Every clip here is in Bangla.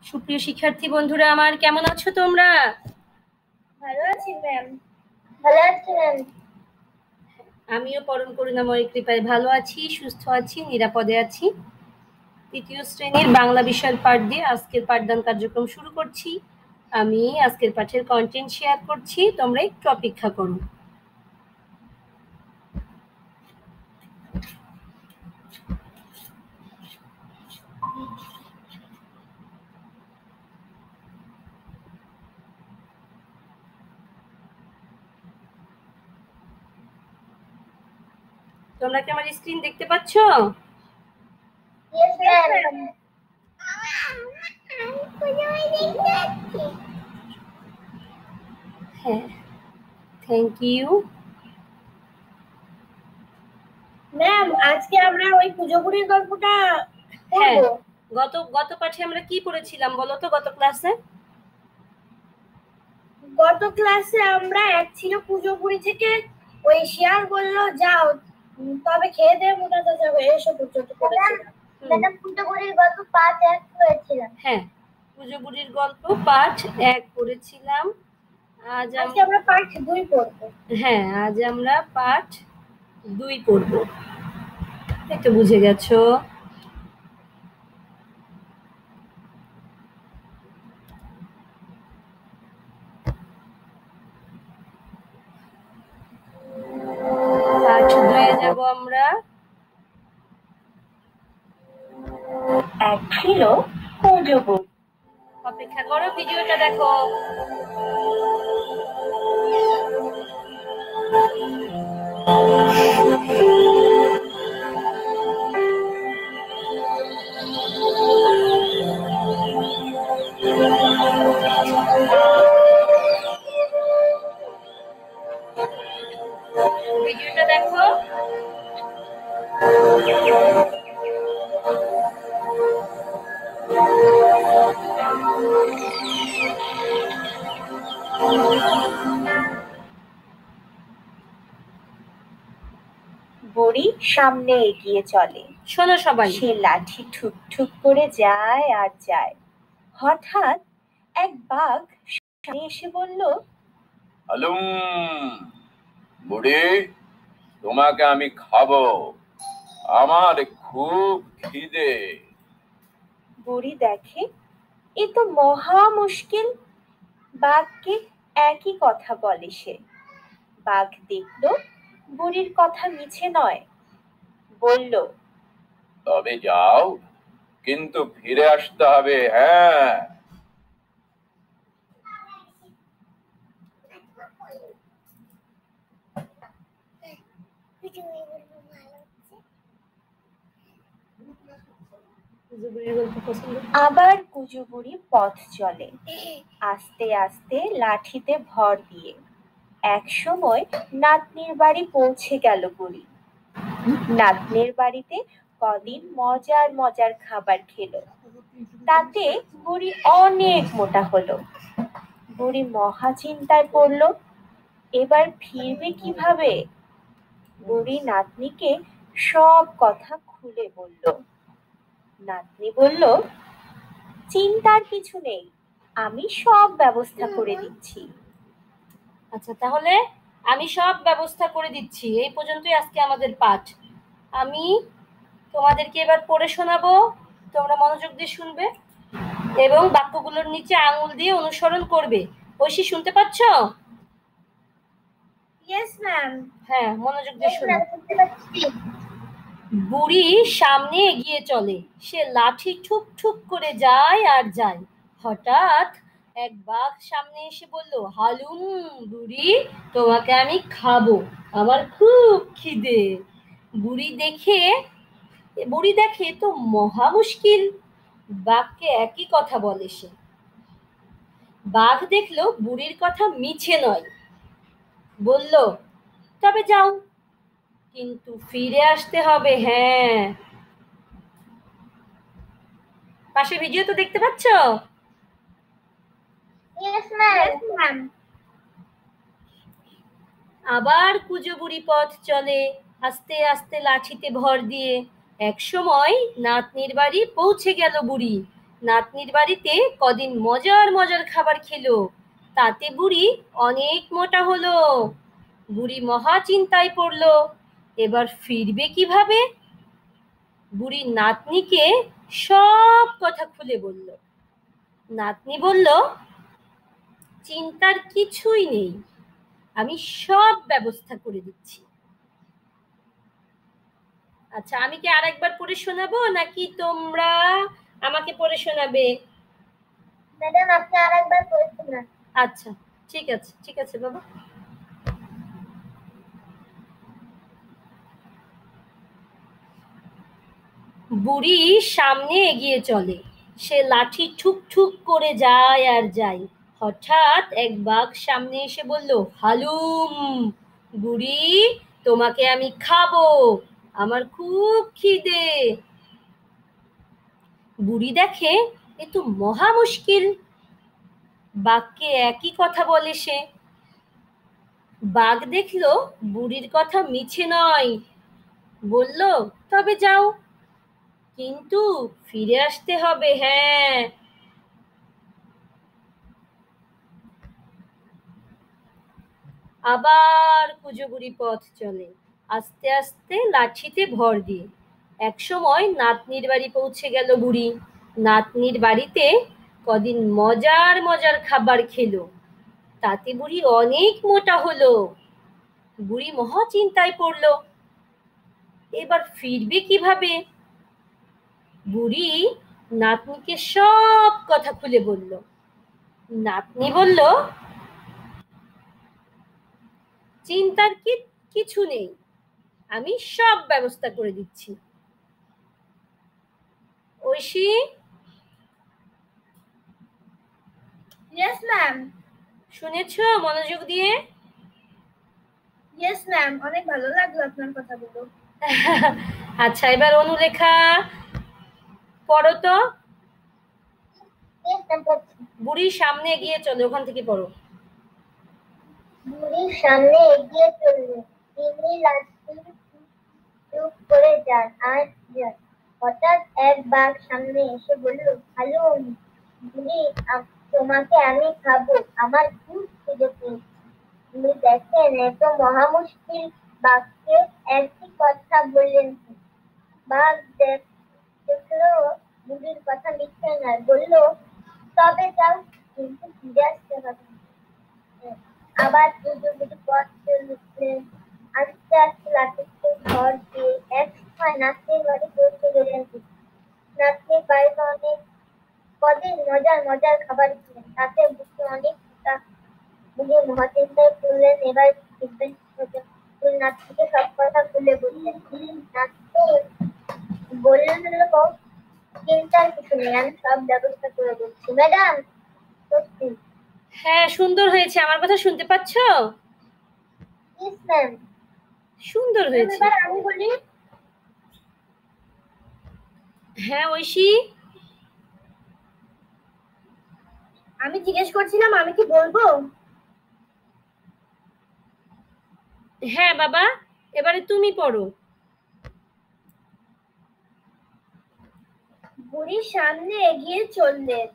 সুপ্রিয় শিক্ষার্থী বন্ধুরা আমার, কেমন আছো তোমরা? ভালো আছি ম্যাম। ভালো আছি ম্যাম। আমিও পরম করুণাময়ের কৃপায় ভালো আছি, সুস্থ আছি, নিরাপদে আছি। তৃতীয় শ্রেণীর বাংলা বিষয়ের পাঠ দিয়ে আজকের পাঠদান কার্যক্রম শুরু করছি। আমি আজকের পাঠের কন্টেন্ট শেয়ার করছি, তোমরা একটু অপেক্ষা করো। তোমরা কি আমার স্ক্রিন দেখতে পাচ্ছ? Yes, ma'am. হ্যাঁ, থ্যাংক ইউ। ম্যাম, আজকে আমরা ওই পুজোপুরির গল্পটা হ্যাঁ, পড়বো। গত পাঠে আমরা কি পড়েছিলাম বলো তো? গত ক্লাসে আমরা এক ছিল পুজোপুরি থেকে ওই শিয়াল বলল যাও, তবে খেয়ে দিয়ে মোটাতে যাবে, এসব পর্যন্ত পড়েছিলাম। ম্যাডাম, পুজোপুরির গল্প পার্ট 1 পড়েছিলাম। হ্যাঁ, পুজোপুরির গল্প পাঠ 1 পড়েছিলাম। আজকে আমরা পার্ট 2 পড়বো। হ্যাঁ, আজ আমরা পাঠ 2 পড়ব। এই তো বুঝে গেছো। পাঠ 2 যাব আমরা। এক ছিল পুজোপুরি। অপেক্ষা করো, ভিডিওটা দেখো। ভিডিওটা দেখো। বুড়ি সামনে এগিয়ে চলে। শোনো সবাই, সে লাঠি ঠুক ঠুক করে যায় আর যায়। হঠাৎ এক বাঘ সামনে এসে বলল, হালুম বুড়ি, তোমাকে আমি খাবো, আমার খুব খিদে। বুড়ি দেখে এ তো মহা মুশকিল, বাঘকে একই কথা বলে সে। বাঘ দেখলো বুড়ির কথা মিছে নয়, বলল, তবে যাও, কিন্তু ফিরে আসতে হবে। হ্যাঁ, আবার কুজো বুড়ি পথ চলে, আস্তে আস্তে লাঠিতে ভর দিয়ে। এক সময় নাতনির বাড়ি পৌঁছে গেল বুড়ি। নাতনির বাড়িতে কদিন মজার মজার খাবার খেলো, তাতে বুড়ি অনেক মোটা হলো। বুড়ি মহা চিন্তায় পড়লো, এবার ফিরবে কিভাবে? বুড়ি নাতনিকে সব কথা খুলে বলল। নাতনি বলল, চিন্তার কিছু নেই, আমি সব ব্যবস্থা করে দিচ্ছি। আচ্ছা, তাহলে আমি সব ব্যবস্থা করে দিচ্ছি। এই পর্যন্তই আজকে আমাদের পাঠ। আমি তোমাদেরকে এবার পড়ে শোনাবো, তোমরা মনোযোগ দিয়ে শুনবে এবং বাক্যগুলোর নিচে আঙুল দিয়ে অনুসরণ করবে। ঐশী, শুনতে পাচ্ছ? Yes ma'am. হ্যাঁ, মনোযোগ দিয়ে শোনো। বুড়ি সামনে এগিয়ে চলে, সে লাঠি ঠুক ঠুক করে যায় আর যায়। হঠাৎ এক বাঘ সামনে এসে বলল, হালুম বুড়ি, তোমাকে আমি খাবো, আমার খুব খিদে। বুড়ি দেখে তো মহা মুশকিল, বাঘকে একই কথা বলে সে। বাঘ দেখলো বুড়ির কথা মিছে নয়, বলল, তবে যাও, কিন্তু ফিরে আসতে হবে। হ্যাঁ, পাশে ভিডিও তো দেখতে পাচ্ছ? Yes ma'am. আবার কুজো বুড়ি পথ চলে, আস্তে আস্তে লাঠিতে ভর দিয়ে। এক সময় নাতনির বাড়ি পৌঁছে গেল বুড়ি। নাতনির বাড়িতে কদিন মজার মজার খাবার খেলো, তাতে বুড়ি অনেক মোটা হলো। বুড়ি মহা চিন্তায় পড়লো, এবার ফিরবে কিভাবে? বুড়ি নাতনিকে সব কথা খুলে বলল। নাতনি বলল, চিন্তার কিছুই নেই, আমি সব ব্যবস্থা করে দিচ্ছি। আচ্ছা, আমি কি আরেকবার পড়ে শোনাবো নাকি তোমরা আমাকে পড়ে শোনাবে? ম্যাডাম, আপনি আরেকবার পড়ে শোনান। আচ্ছা, ঠিক আছে, ঠিক আছে বাবা। বুড়ি সামনে এগিয়ে চলে, সে লাঠি ঠুক ঠুক করে যায় আর যায়। হঠাৎ এক বাঘ সামনে এসে বলল, হালুম বুড়ি, তোমাকে আমি খাবো, আমার খুব খিদে। বুড়ি দেখে এ তো মহা মুশকিল, বাঘকে একই কথা বলে সে। বাঘ দেখলো বুড়ির কথা মিছে নয়, বলল, তবে যাও, কিন্তু ফিরে আসতে হবে। হ্যাঁ। আবার কুজো বুড়ি পথ চলে, আস্তে আস্তে লাঠিতে ভর দিয়ে। একসময় নাতনির বাড়ি পৌঁছে গেল বুড়ি। নাতনির বাড়িতে কদিন মজার মজার খাবার খেলো, তাতে বুড়ি অনেক মোটা হলো। বুড়ি মহা চিন্তায় পড়লো, এবার ফিরবে কিভাবে? বুড়ি নাতনিকে সব কথা খুলে বলল। নাতনি বলল, চিন্তার কিছু নেই, আমি সব ব্যবস্থা করে দিচ্ছি। Aishi, yes ma'am. শুনেছো মনোযোগ দিয়ে? ইয়েস ম্যাম, অনেক ভালো লাগলো আপনার কথাগুলো। আচ্ছা, এবার অনুলেখা পড়ো তো। বুড়ির সামনে এগিয়ে চলো, ওখান থেকে পড়ো। বুড়ির সামনে এগিয়ে চললেন, তিনি লাঠি চুপ করে যান আর যান। হঠাৎ এক বাঘ সামনে এসে বলল, হালুম বুড়ি, তোমাকে আমি খাবো, আমার খুব খিদে পেয়েছে। তুমি দেখেন এত মহা মুশকিল, বাঘকে একই কথা বললেন। বাঘ দেখলো বুড়ির কথা মিথ্যে নয়, বলল, তবে যাও, কিন্তু ফিরে আসতে হবে। আবার বুড়ি পথ চললেন, আস্তে আস্তে লাঠিতে ভর দিয়ে এক সময় নাতনির বাড়ি পৌঁছে গেলেন। নাতনির বাড়িতে অনেক কদিন মজার মজার খাবার খেলেন, তাতে বুঝতে অনেক বুড়ি মহাচিন্তায় পড়লেন, এবার ফিরবেন কিভাবে? নাতনিকে সব কথা খুলে বললেন। নাতনি বললেন, চিন্তার কিছু নেই, আমি সব ব্যবস্থা করে দিচ্ছি। ম্যাডাম, সত্যি। হ্যাঁ, সুন্দর হয়েছে। আমার কথা শুনতে পাচ্ছ? Yes ma'am. সুন্দর হয়েছে। এবার আমি বলি। হ্যাঁ ঐশী, আমি জিজ্ঞেস করছিলাম, আমি কি বলবো? হ্যাঁ বাবা, এবারে তুমি পড়ো। বুড়ির সামনে এগিয়ে চললেন,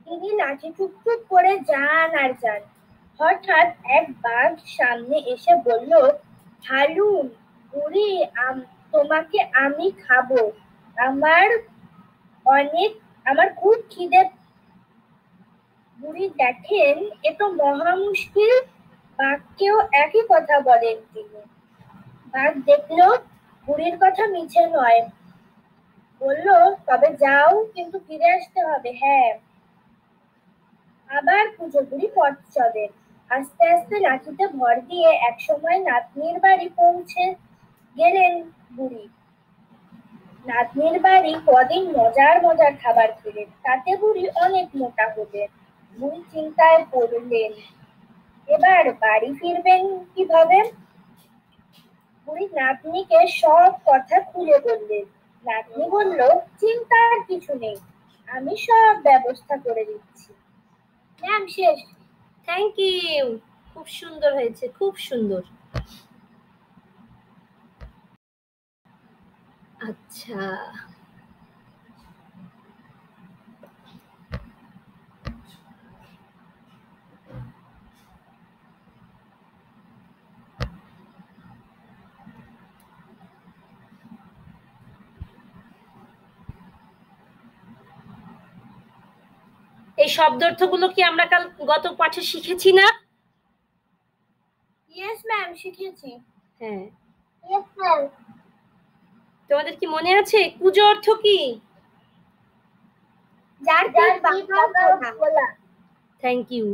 তিনি লাঠি টুকটুক করে যান আর যান। হঠাৎ এক বাঘ সামনে এসে বলল, হালুম বুড়ি, তোমাকে আমি খাবো, আমার আমার খুব খিদে। বুড়ি দেখেন এ তো মহা মুশকিল, বাঘকেও একই কথা বলেন তিনি। বাঘ দেখলো বুড়ির কথা মিছে নয়, বলল, তবে যাও, কিন্তু ফিরে আসতে হবে। হ্যাঁ। আবার পুজো বুড়ি পথ চলেন, আস্তে আস্তে লাঠিতে ভর দিয়ে একসময় নাতনির বাড়ি পৌঁছে গেলেন বুড়ি। নাতনির বাড়ি কদিন মজার মজার খাবার খেলেন, তাতে বুড়ি অনেক মোটা হলেন। বুড়ি চিন্তায় পড়লেন, এবার বাড়ি ফিরবেন কিভাবে? বুড়ি নাতনিকে সব কথা খুলে বললেন। নাতনি বলল, চিন্তার কিছু নেই, আমি সব ব্যবস্থা করে দিচ্ছি। ম্যাম, শেষ। থ্যাংক ইউ, খুব সুন্দর হয়েছে, খুব সুন্দর। আচ্ছা, এই শব্দার্থগুলো কি আমরা গত পাঠে শিখেছি না? ইয়েস ম্যাম, শিখেছি। হ্যাঁ, ইয়েস ম্যাম। তোমাদের কি মনে আছে কুজো অর্থ কি? যার পিঠ বাঁকা ও খোলা। Thank you.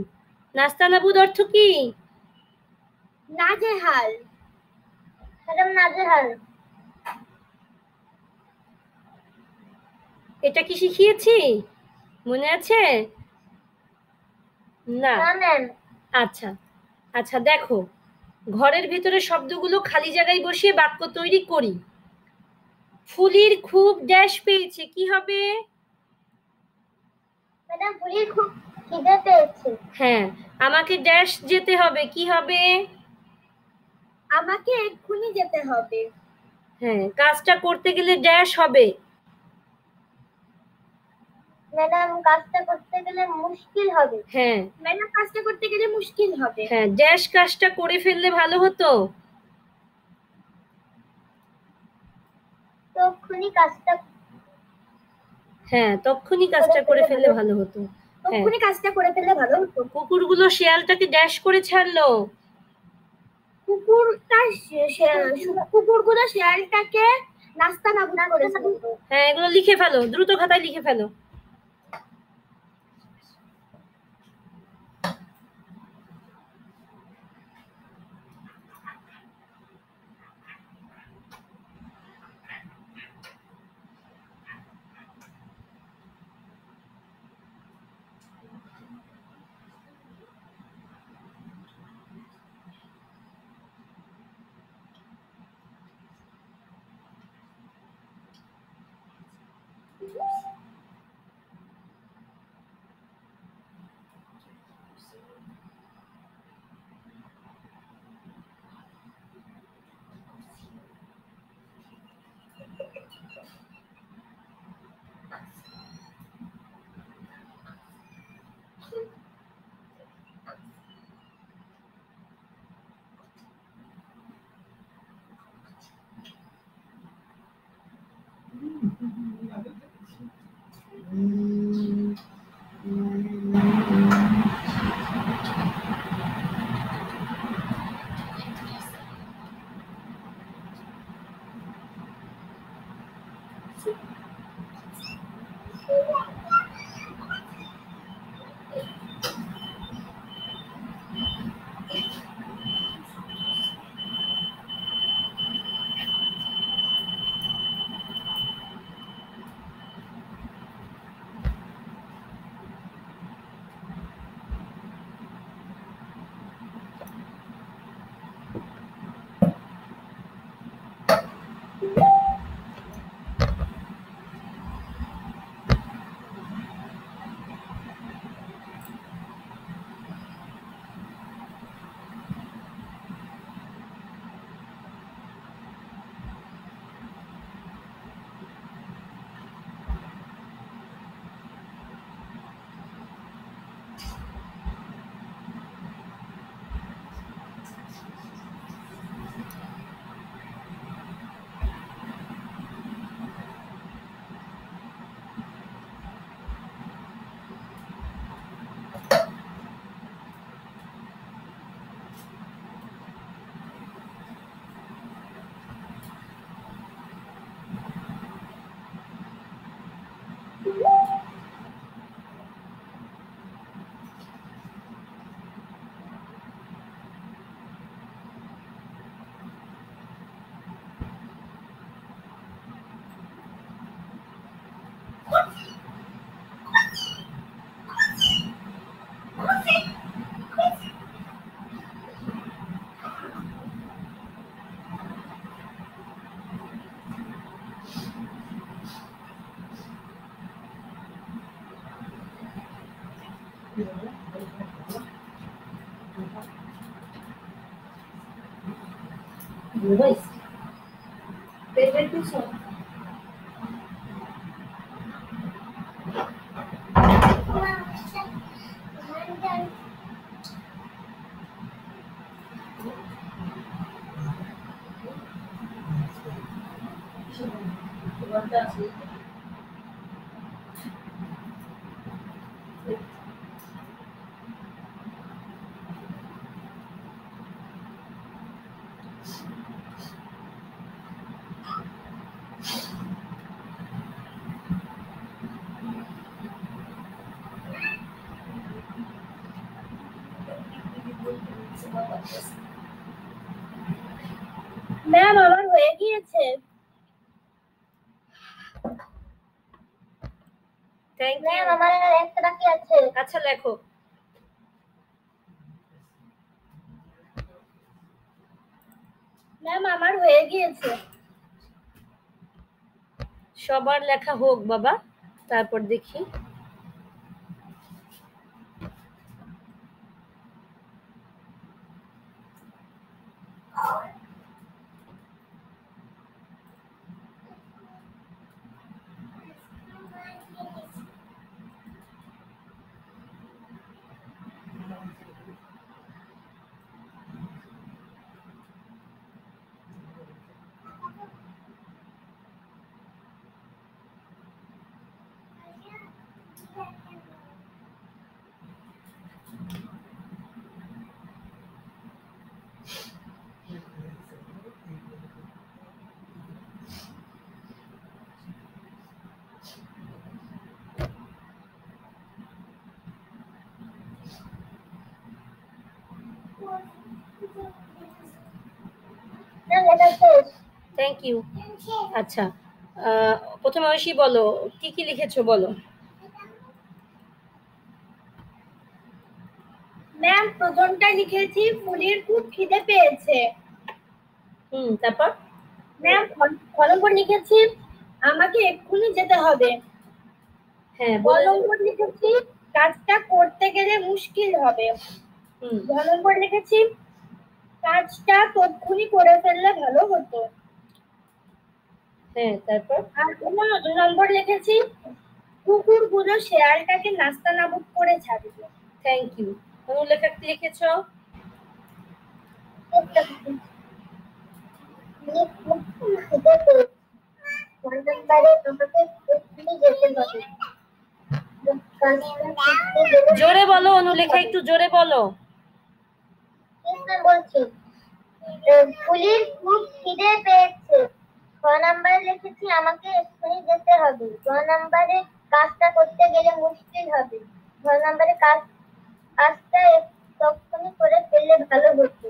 নাস্তানাবুদ অর্থ কি? নাজেহাল। ম্যাডাম, নাজেহাল। এটা কি শিখিয়েছি? মনে আছে? না। না ম্যাম। আচ্ছা আচ্ছা, দেখো ঘরের ভিতরে শব্দগুলো খালি জায়গায় বসিয়ে বাক্য তৈরি করি। ফুলির খুব ড্যাশ পেয়েছে, কি হবে? ম্যাডাম, ফুলির খুব খিদে পেয়েছে। হ্যাঁ, আমাকে ড্যাশ যেতে হবে, কি হবে? আমাকে এক্ষুনি যেতে হবে। হ্যাঁ, কাজটা করতে গেলে ড্যাশ হবে। ম্যাডাম, কাজটা করতে গেলে মুশকিল হবে। হ্যাঁ ম্যাডাম, কাজটা করতে গেলে মুশকিল হবে। হ্যাঁ, ড্যাশ কাজটা করে ফেললে ভালো হতো। তখনই কাজটা হ্যাঁ, তখনই কাজটা করে ফেললে ভালো হতো। হ্যাঁ, তখনই কাজটা করে ফেললে ভালো হতো। কুকুরগুলো শিয়ালটাকে ড্যাশ করে ছাড়লো। কুকুরগুলো শিয়ালটাকে নাস্তানাবুদ করেছে। হ্যাঁ, এগুলো লিখে ফেলো, দ্রুত খাতায় লিখে ফেলো। ম্যাম আমার হয়ে গিয়েছে। Thank you. ম্যাম আমার আর একটা বাকি আছে। আচ্ছা লেখো। ম্যাম আমার হয়ে গিয়েছে। সবার লেখা হোক বাবা, তারপর দেখি। Thank you. আচ্ছা, প্রথমে ঐশী বলো কি কি লিখেছো বলো। ম্যাম প্রথমটা লিখেছি ফুলির খুব খিদে পেয়েছে। তারপর ম্যাম খ নম্বর লিখেছি আমাকে এক্ষুনি যেতে হবে। হ্যাঁ, গ নম্বর লিখেছি কাজটা করতে গেলে মুশকিল হবে। গ নম্বর লিখেছি কাজটা তক্ষুনি করে ফেললে ভালো হতো। হ্যাঁ, তারপর আর ২ নম্বর লিখেছি কুকুরগুলো শেয়ালটাকে নাস্তানাবুদ করে ছাড়বে। Thank you. অনুলেখা কি লিখেছো? জোরে বলো অনুলেখা, একটু জোরে বলো। বলছি ফুলির খুব খিদে পেয়েছে। ছ নম্বরে লিখেছি আমাকে এক্ষুনি যেতে হবে। গ নম্বরে কাজটা করতে গেলে মুশকিল হবে। ঘ নম্বরে কাজটা তক্ষুনি করে ফেললে ভালো হতো।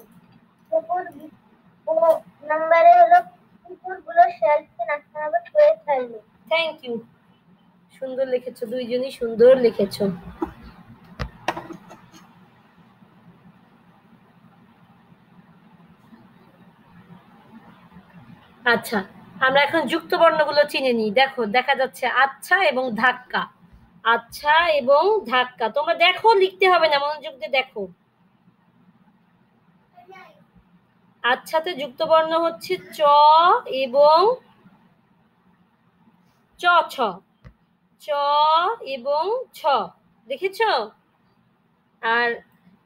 নম্বরে হলো কুকুরগুলো শেয়ালকে নাস্তানাবুদ করে ছাড়লো। থ্যাংক ইউ, সুন্দর লিখেছো, দুইজনই সুন্দর লিখেছো। আচ্ছা, আমরা এখন যুক্ত বর্ণগুলো চিনে নিই। দেখো, দেখা যাচ্ছে আচ্ছা এবং ধাক্কা। আচ্ছা এবং ধাক্কা তোমরা দেখো, লিখতে হবে না, মনোযোগ দিয়ে দেখো। আচ্ছাতে যুক্ত বর্ণ হচ্ছে চ এবং চ ছ, চ এবং ছ, দেখেছ? আর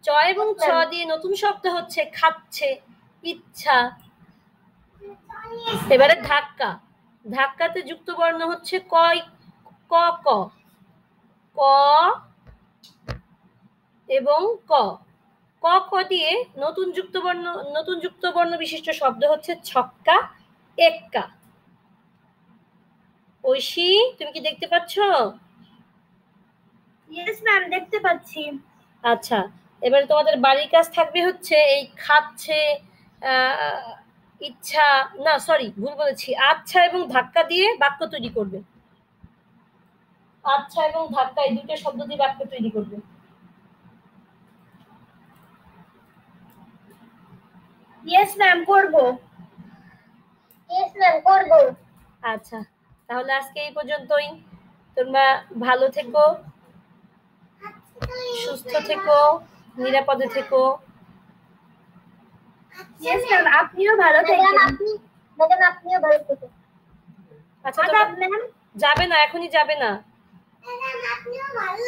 চ এবং ছ দিয়ে নতুন শব্দ হচ্ছে খাচ্ছে, ইচ্ছা। এবারে ধাক্কা। ধাক্কাতে যুক্ত বর্ণ হচ্ছে কয়, ক ক, ক এবং ক। ক ক দিয়ে নতুন যুক্ত বর্ণ বিশিষ্ট শব্দ হচ্ছে ছক্কা, এক্কা। ঐশী, তুমি কি দেখতে পাচ্ছ? ইয়েস ম্যাম, দেখতে পাচ্ছি। আচ্ছা, এবারে তোমাদের বাড়ির কাজ থাকবে হচ্ছে এই খাচ্ছে, ইচ্ছা না, সরি ভুল বলেছি, আচ্ছা এবং ধাক্কা দিয়ে বাক্য তৈরি করবে। আচ্ছা এবং ধাক্কা এই দুটো শব্দ দিয়ে বাক্য তৈরি করবে। ইয়েস ম্যাম, করব। ইয়েস ম্যাম, করব। আচ্ছা, তাহলে আজকে এই পর্যন্তই। তোমরা ভালো থেকো, সুস্থ থেকো, নিরাপদে থেকো। ইয়েস ম্যাম, আপনিও ভালো থাকেন। ম্যাডাম আপনিও ভালো থাকেন। আচ্ছা, ম্যাম যাবে না, এখনই যাবে না। ম্যাডাম আপনিও ভালো